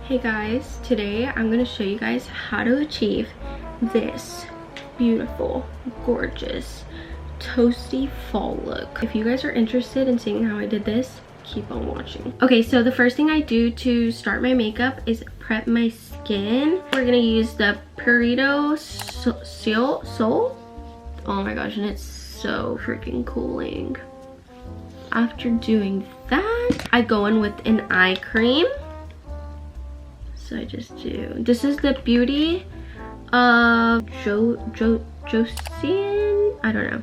Hey guys, today I'm going to show you guys how to achieve this beautiful, gorgeous, toasty fall look. If you guys are interested in seeing how I did this, keep on watching. Okay, so the first thing I do to start my makeup is prep my skin. We're going to use the Purito Sol. Oh my gosh, and it's so freaking cooling. After doing that, I go in with an eye cream. So I just do, this is the Beauty of Josian, I don't know.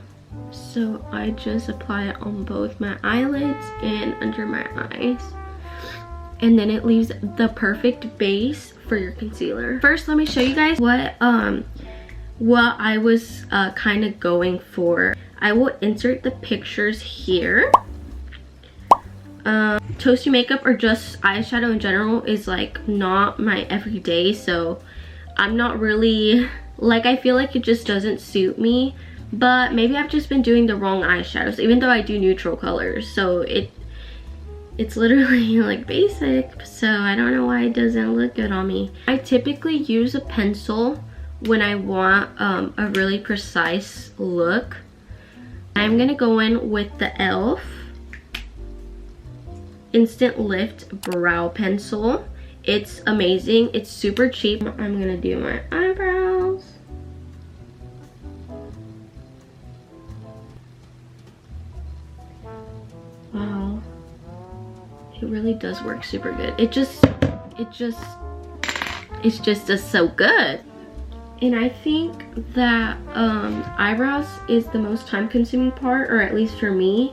So I just apply it on both my eyelids and under my eyes. And then it leaves the perfect base for your concealer. First, let me show you guys what I was kind of going for. I will insert the pictures here. Toasty makeup or just eyeshadow in general is like not my everyday, so I'm not really like, I feel like it just doesn't suit me, but maybe I've just been doing the wrong eyeshadows, even though I do neutral colors, so it's literally like basic, so I don't know why it doesn't look good on me. I typically use a pencil when I want a really precise look. I'm gonna go in with the e.l.f. Instant Lift Brow Pencil. It's amazing. It's super cheap. I'm gonna do my eyebrows. Wow. It really does work super good. It just does so good. And I think that eyebrows is the most time consuming part, or at least for me.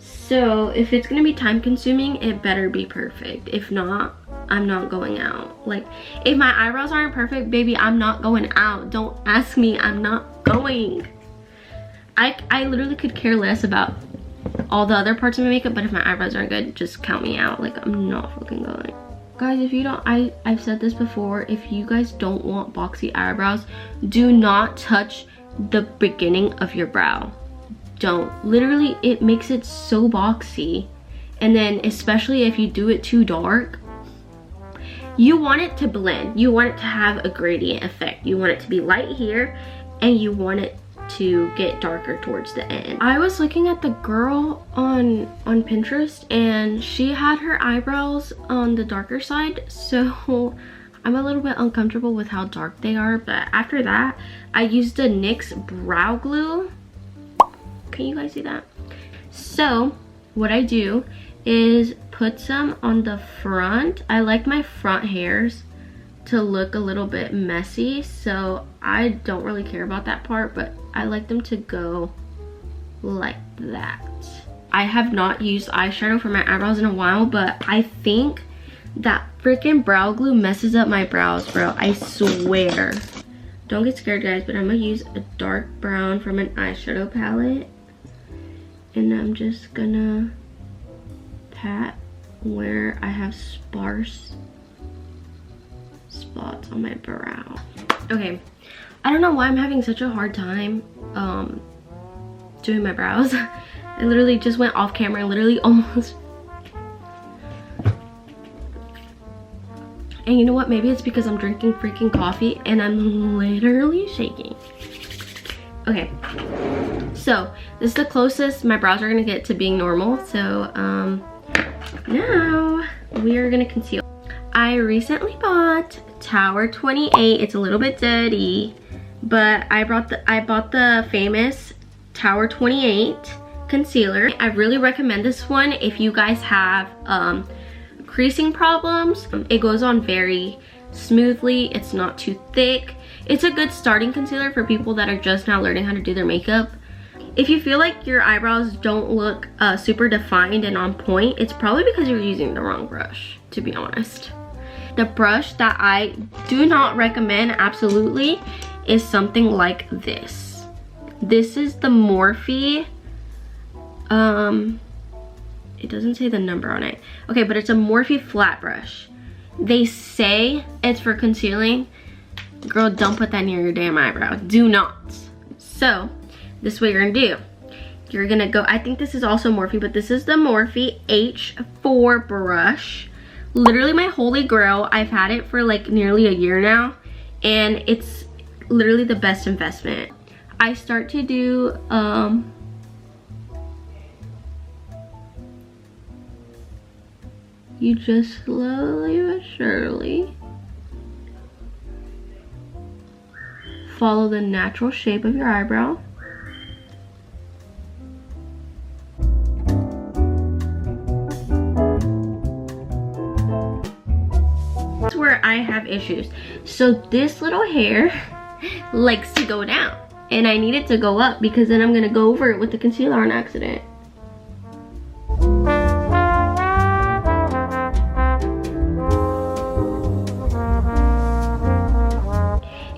So if it's gonna be time consuming, it better be perfect. If not, I'm not going out. Like, if my eyebrows aren't perfect, baby, I'm not going out. Don't ask me, I'm not going. I literally could care less about all the other parts of my makeup, but if my eyebrows aren't good, just count me out. Like, I'm not fucking going. Guys, if you don't, I've said this before, if you guys don't want boxy eyebrows, do not touch the beginning of your brow. Don't. Literally, it makes it so boxy. And then especially if you do it too dark, you want it to blend. You want it to have a gradient effect. You want it to be light here and you want it to get darker towards the end. I was looking at the girl on Pinterest and she had her eyebrows on the darker side, so I'm a little bit uncomfortable with how dark they are. But after that, I used the NYX brow glue. Can you guys see that? So what I do is put some on the front. I like my front hairs to look a little bit messy, so I don't really care about that part, but I like them to go like that. I have not used eyeshadow for my eyebrows in a while, but I think that freaking brow glue messes up my brows, bro. I swear. Don't get scared, guys, but I'm gonna use a dark brown from an eyeshadow palette. And I'm just gonna pat where I have sparse spots on my brow. Okay, I don't know why I'm having such a hard time doing my brows. I literally just went off camera and literally almost. And you know what? Maybe it's because I'm drinking freaking coffee and I'm literally shaking. Okay, so this is the closest my brows are gonna get to being normal. So now we are gonna conceal. I recently bought Tower 28. It's a little bit dirty, but I bought the famous Tower 28 concealer. I really recommend this one if you guys have creasing problems. It goes on very smoothly. It's not too thick. It's a good starting concealer for people that are just now learning how to do their makeup. If you feel like your eyebrows don't look super defined and on point, it's probably because you're using the wrong brush, to be honest. The brush that I do not recommend absolutely is something like this. This is the Morphe. It doesn't say the number on it. Okay, but it's a Morphe flat brush. They say it's for concealing. Girl, don't put that near your damn eyebrow. Do not. So this is what you're gonna do. You're gonna go, I think this is also Morphe, but this is the Morphe H4 brush. literally my holy grail. I've had it for like nearly a year now, and it's literally the best investment. I start to do you just slowly but surely follow the natural shape of your eyebrow. That's where I have issues. So this little hair likes to go down, and I need it to go up because then I'm gonna go over it with the concealer on accident.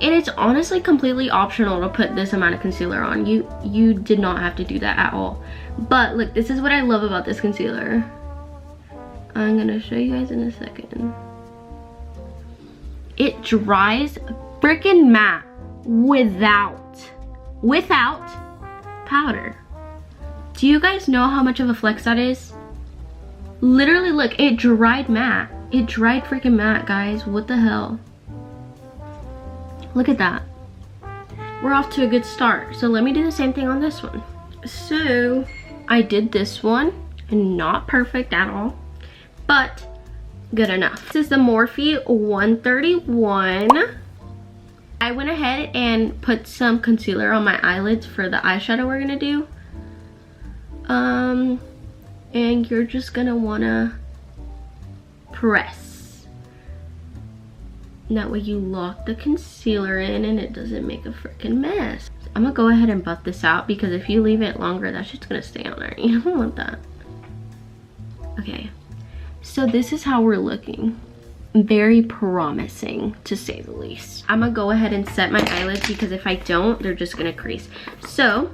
And it's honestly completely optional to put this amount of concealer on. You did not have to do that at all. But look, this is what I love about this concealer. I'm gonna show you guys in a second. It dries freaking matte without powder. Do you guys know how much of a flex that is? Literally, look, it dried matte. It dried freaking matte, guys. What the hell? Look at that. We're off to a good start. So let me do the same thing on this one. So I did this one, and not perfect at all, but good enough. This is the Morphe 131. I went ahead and put some concealer on my eyelids for the eyeshadow we're gonna do. And you're just gonna wanna press. That way you lock the concealer in and it doesn't make a freaking mess. I'm gonna go ahead and buff this out because if you leave it longer, that shit's gonna stay on there. You don't want that. Okay, so this is how we're looking. Very promising, to say the least. I'm gonna go ahead and set my eyelids because if I don't, they're just gonna crease. So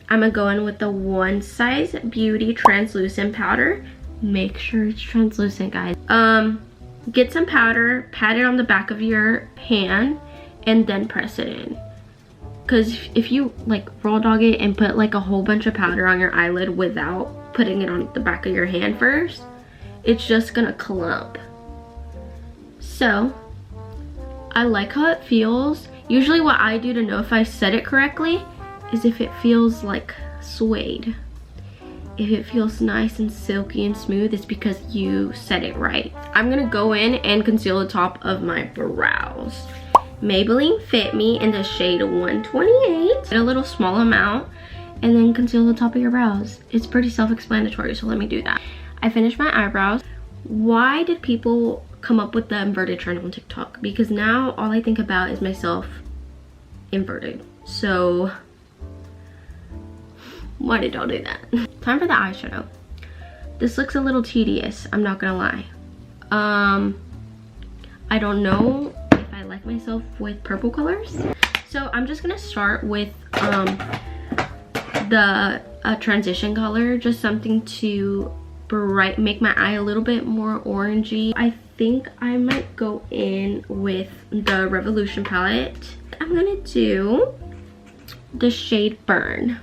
I'm gonna go in with the One Size Beauty translucent powder. Make sure it's translucent, guys. Get some powder, pat it on the back of your hand, and then press it in. Because if you like raw dog it and put like a whole bunch of powder on your eyelid without putting it on the back of your hand first, it's just gonna clump. So I like how it feels. Usually what I do to know if I set it correctly is if it feels like suede. If it feels nice and silky and smooth, it's because you set it right. I'm gonna go in and conceal the top of my brows. Maybelline Fit Me in the shade 128. Get a little small amount and then conceal the top of your brows. It's pretty self-explanatory, so let me do that. I finished my eyebrows. Why did people come up with the inverted trend on TikTok? Because now all I think about is myself inverted. So why did y'all do that? Time for the eyeshadow. This looks a little tedious, I'm not gonna lie. I don't know if I like myself with purple colors. So I'm just gonna start with the transition color, just something to make my eye a little bit more orangey. I think I might go in with the Revolution palette. I'm gonna do the shade Burn.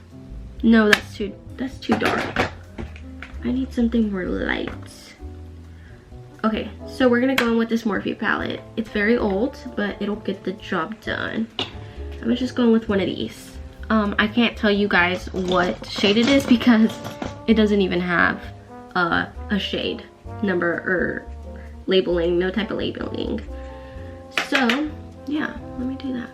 No, that's too dark. I need something more light. Okay, so we're gonna go in with this Morphe palette. It's very old, but it'll get the job done. I'm gonna just go in with one of these. I can't tell you guys what shade it is because it doesn't even have a shade number or labeling, no type of labeling. So yeah, let me do that.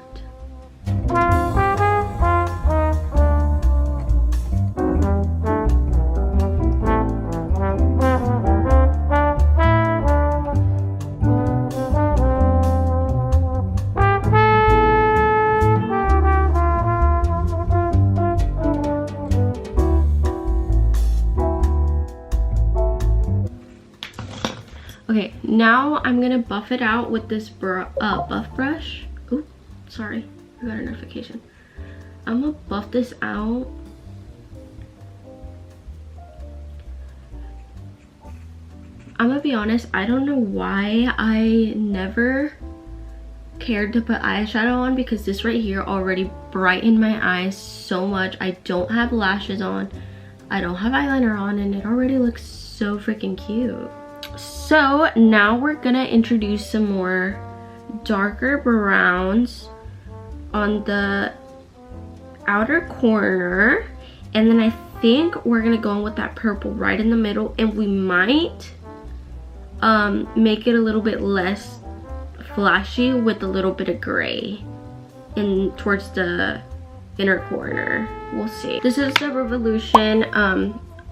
Okay, now I'm gonna buff it out with this buff brush. Ooh, sorry, I got a notification. I'm gonna buff this out. I'm gonna be honest, I don't know why I never cared to put eyeshadow on because this right here already brightened my eyes so much. I don't have lashes on, I don't have eyeliner on, and it already looks so freaking cute. So now we're gonna introduce some more darker browns on the outer corner, and then I think we're gonna go in with that purple right in the middle, and we might make it a little bit less flashy with a little bit of gray in towards the inner corner. We'll see. This is the Revolution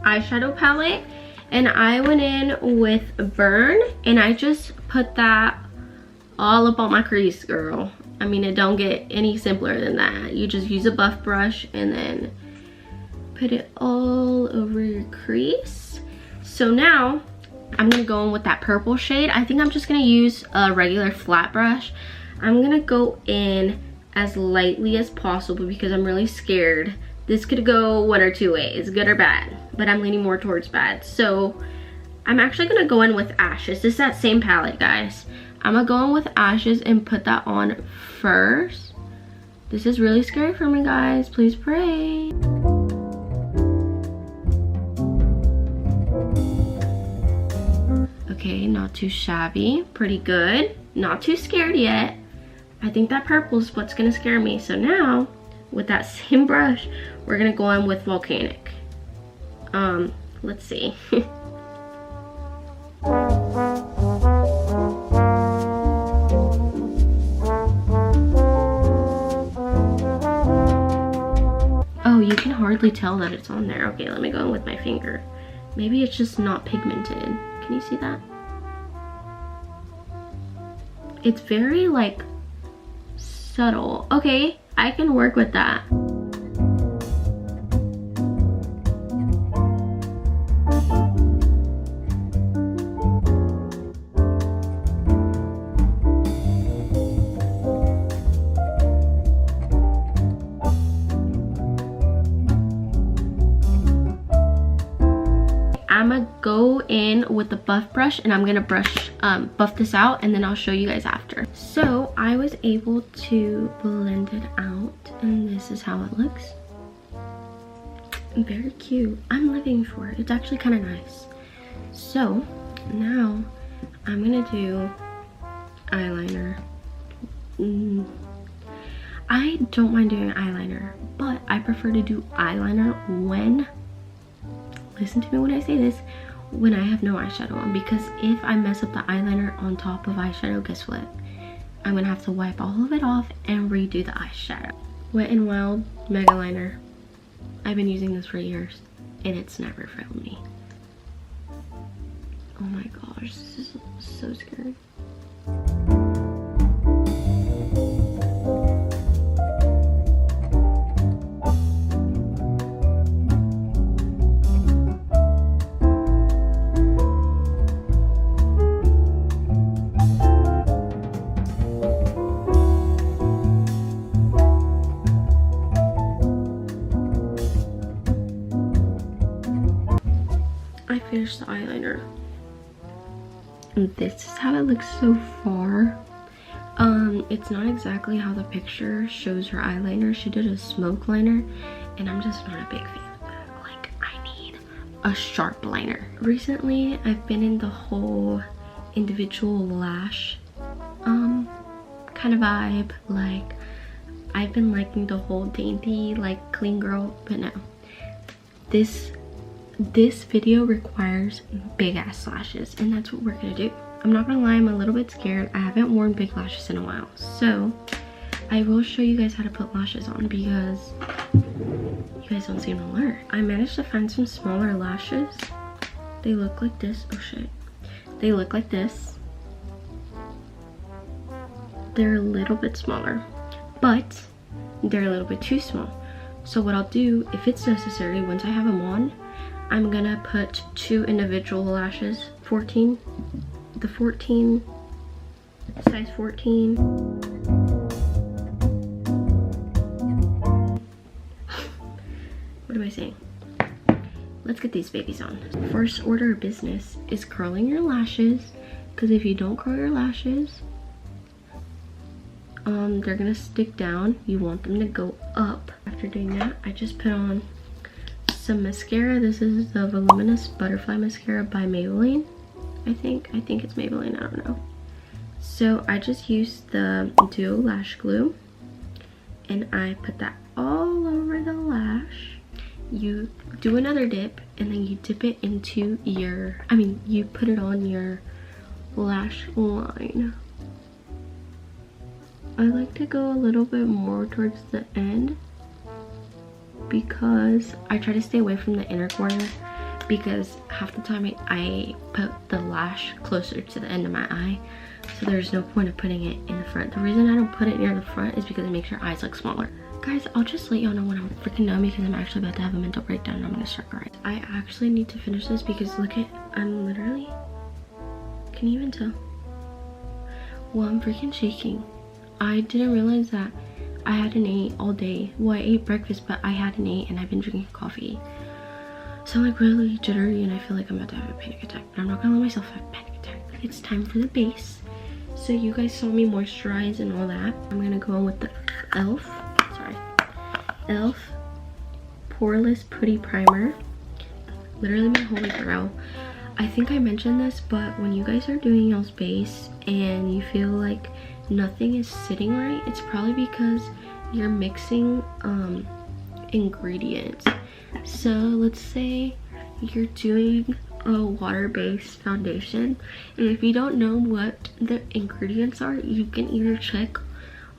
eyeshadow palette, and I went in with Burn, and I just put that all up on my crease, girl. I mean, it don't get any simpler than that. You just use a buff brush and then put it all over your crease. So now I'm gonna go in with that purple shade. I think I'm just gonna use a regular flat brush. I'm gonna go in as lightly as possible because I'm really scared. This could go one or two ways, good or bad, but I'm leaning more towards bad. So I'm actually gonna go in with Ashes. This is that same palette, guys. I'm gonna go in with Ashes and put that on first. This is really scary for me, guys. Please pray. Okay, not too shabby, pretty good. Not too scared yet. I think that purple is what's gonna scare me. So now, with that same brush, we're gonna go in with Volcanic. Let's see. Oh, you can hardly tell that it's on there. Okay, let me go in with my finger. Maybe it's just not pigmented. Can you see that? It's very like subtle. Okay, I can work with that. I'm gonna go in with the buff brush and I'm gonna buff this out, and then I'll show you guys after. So I was able to blend it out, and this is how it looks. Very cute. I'm living for it. It's actually kind of nice. So now I'm gonna do eyeliner. I don't mind doing eyeliner, but I prefer to do eyeliner when, listen to me when I say this, when I have no eyeshadow on, because if I mess up the eyeliner on top of eyeshadow, guess what? I'm gonna have to wipe all of it off and redo the eyeshadow. Wet n Wild Mega Liner. I've been using this for years and it's never failed me. Oh my gosh, this is so scary. I finished the eyeliner. And this is how it looks so far. It's not exactly how the picture shows her eyeliner. She did a smoke liner, and I'm just not a big fan of that. Like, I need a sharp liner. Recently, I've been in the whole individual lash kind of vibe. Like, I've been liking the whole dainty, like, clean girl, but no. This video requires big ass lashes, and that's what we're gonna do. I'm not gonna lie, I'm a little bit scared. I haven't worn big lashes in a while, so I will show you guys how to put lashes on because you guys don't seem to learn. I managed to find some smaller lashes. They look like this. Oh shit. They look like this. They're a little bit smaller, but they're a little bit too small. So what I'll do, if it's necessary, once I have them on, I'm gonna put 2 individual lashes, 14, the 14, size 14. What am I saying? Let's get these babies on. First order of business is curling your lashes, because if you don't curl your lashes, they're gonna stick down. You want them to go up. After doing that, I just put on some mascara. This is the Voluminous Butterfly Mascara by Maybelline. I think it's Maybelline, I don't know. So I just used the Duo Lash Glue and I put that all over the lash. You do another dip and then you dip it into your, you put it on your lash line. I like to go a little bit more towards the end because I try to stay away from the inner corner, because half the time I put the lash closer to the end of my eye, so there's no point of putting it in the front. The reason I don't put it near the front is because it makes your eyes look smaller. Guys, I'll just let y'all know when I'm freaking done, because I'm actually about to have a mental breakdown and I'm gonna start crying. I actually need to finish this because look at, I'm literally, can you even tell? Well, I'm freaking shaking. I didn't realize that I hadn't ate all day. Well, I ate breakfast, but I hadn't ate and I've been drinking coffee. So I'm like really jittery and I feel like I'm about to have a panic attack, but I'm not gonna let myself have a panic attack. It's time for the base. So you guys saw me moisturize and all that. I'm gonna go in with the e.l.f. Poreless Putty Primer. Literally my holy grail. I think I mentioned this, but when you guys are doing y'all's base and you feel like nothing is sitting right, it's probably because you're mixing ingredients. So let's say you're doing a water-based foundation, and if you don't know what the ingredients are, you can either check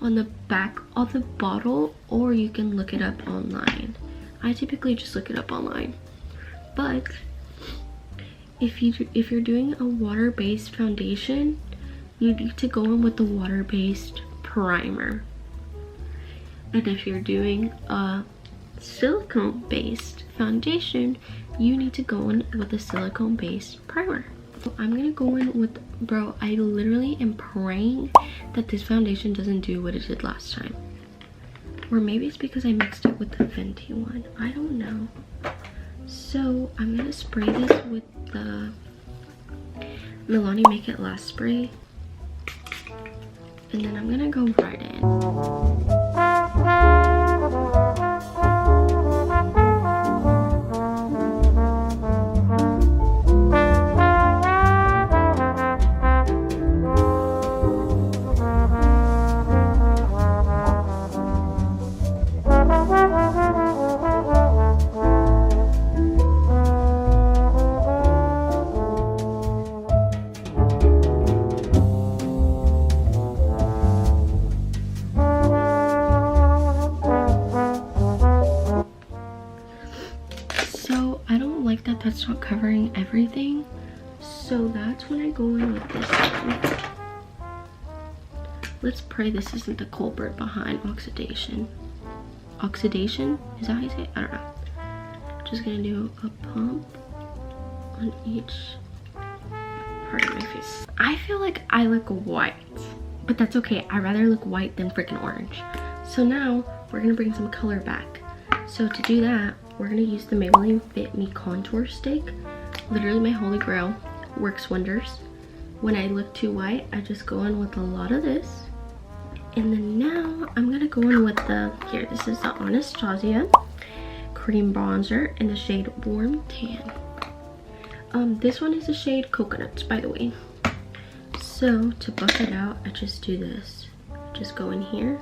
on the back of the bottle or you can look it up online. I typically just look it up online, but if you're doing a water-based foundation, you need to go in with the water-based primer. And if you're doing a silicone-based foundation, you need to go in with a silicone-based primer. So I'm gonna go in with, bro, I literally am praying that this foundation doesn't do what it did last time. Or maybe it's because I mixed it with the Fenty one. I don't know. So I'm gonna spray this with the Milani Make It Last spray. And then I'm gonna go right in. That's not covering everything, so that's when I go in with this one. Let's pray this isn't the culprit behind oxidation. Oxidation? Is that how you say it? I don't know. Just gonna do a pump on each part of my face. I feel like I look white, but that's okay. I'd rather look white than freaking orange. So now we're gonna bring some color back. So to do that, we're gonna use the Maybelline Fit Me Contour Stick. Literally my holy grail, works wonders. When I look too white, I just go in with a lot of this. And then now I'm gonna go in with the, here, this is the Anastasia Cream Bronzer in the shade Warm Tan. This one is the shade Coconuts, by the way. So to buff it out, I just do this. Just go in here.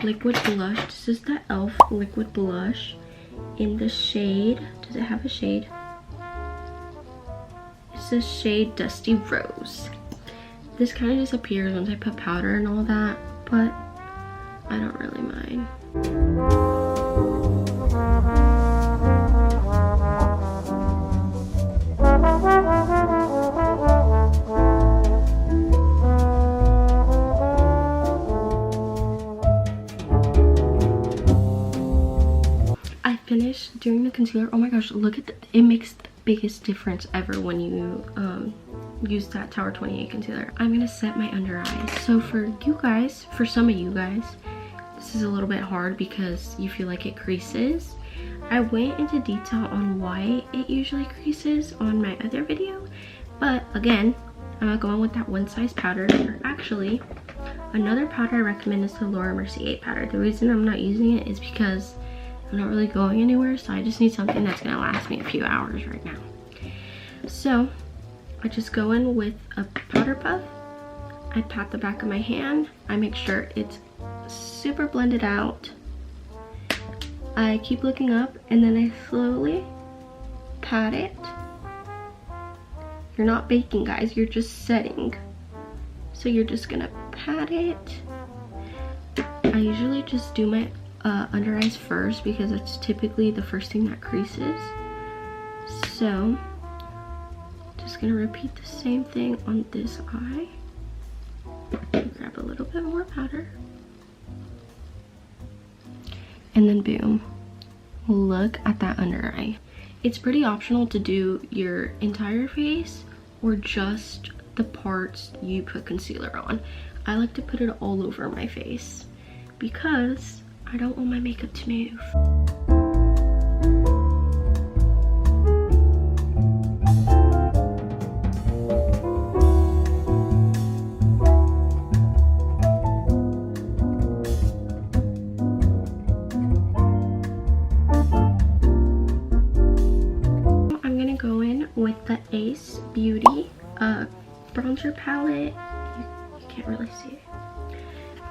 Liquid blush. This is the e.l.f. liquid blush in the shade, does it have a shade? It's the shade Dusty Rose. This kind of disappears once I put powder and all that, but I don't really mind. I finished doing the concealer. Oh my gosh, look at it makes the biggest difference ever when you use that Tower 28 concealer. I'm gonna set my under eyes. So for you guys, for some of you guys, this is a little bit hard because you feel like it creases. I went into detail on why it usually creases on my other video, but again, I'm not going with that one size powder. Actually, another powder I recommend is the Laura Mercier 8 powder. The reason I'm not using it is because I'm not really going anywhere, so I just need something that's gonna last me a few hours right now. So I just go in with a powder puff. I pat the back of my hand. I make sure it's super blended out. I keep looking up and then I slowly pat it. You're not baking, guys, you're just setting. So you're just gonna pat it. I usually just do my under eyes first because it's typically the first thing that creases. So just gonna repeat the same thing on this eye. Grab a little bit more powder. And then boom, look at that under eye. It's pretty optional to do your entire face or just the parts you put concealer on. I like to put it all over my face because I don't want my makeup to move. I'm gonna go in with the Ace Beauty bronzer palette. You can't really see it,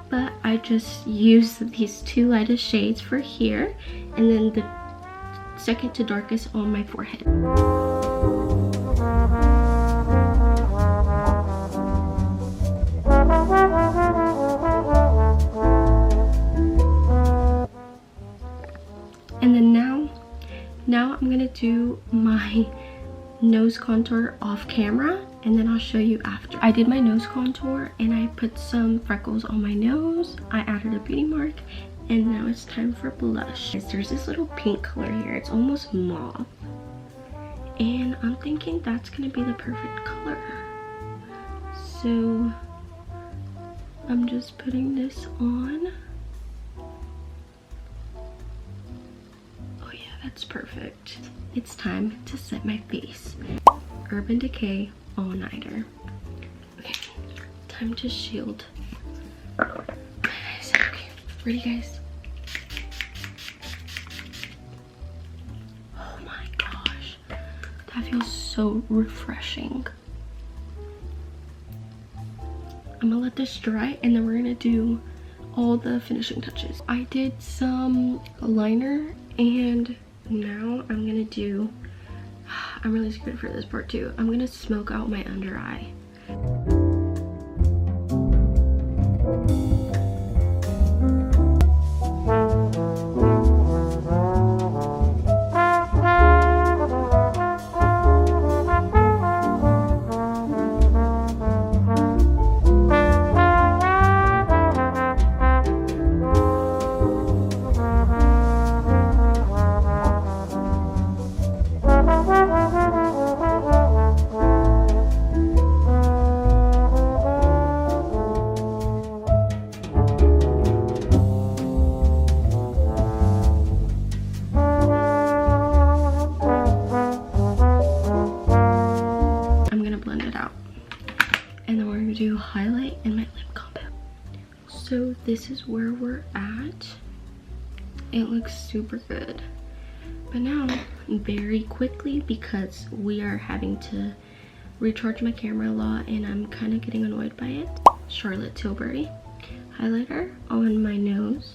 but I just use these two lightest shades for here and then the second to darkest on my forehead. And then now I'm gonna do my nose contour off camera and then I'll show you after. I did my nose contour and I put some freckles on my nose. I added a beauty mark and now it's time for blush. There's this little pink color here. It's almost mauve. And I'm thinking that's gonna be the perfect color. So I'm just putting this on. Oh yeah, that's perfect. It's time to set my face. Urban Decay All-Nighter. Okay, time to shield. Okay, ready guys? Oh my gosh, that feels so refreshing. I'm gonna let this dry and then we're gonna do all the finishing touches. I did some liner and now I'm gonna do, I'm really scared for this part too. I'm gonna smoke out my under eye. Do highlight and my lip combo. So this is where we're at. It looks super good. But now, very quickly, because we are having to recharge my camera a lot and I'm kind of getting annoyed by it, Charlotte Tilbury highlighter on my nose,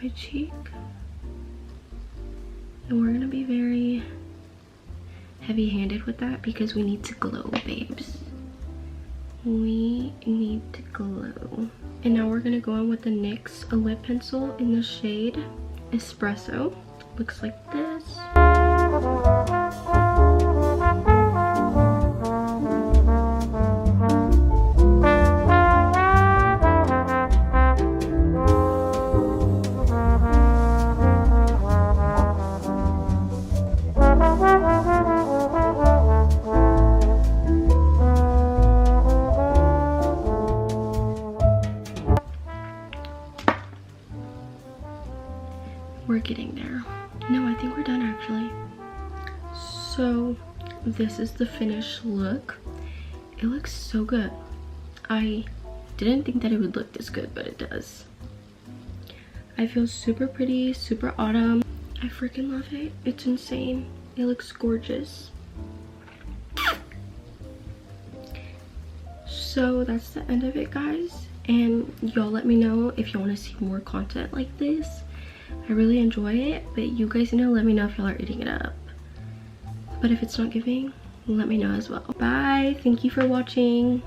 my cheek, and we're gonna be very heavy-handed with that because we need to glow, babes. we need to glow. And now we're gonna go in with the NYX lip pencil in the shade Espresso. Looks like this. We're getting there. No, I think we're done actually. So this is the finished look. It looks so good. I didn't think that it would look this good, but it does. I feel super pretty, super autumn. I freaking love it. It's insane. It looks gorgeous. So that's the end of it, guys. And y'all let me know if you want to see more content like this. I really enjoy it, but you guys need to let me know if y'all are eating it up. But if it's not giving, let me know as well. Bye. Thank you for watching.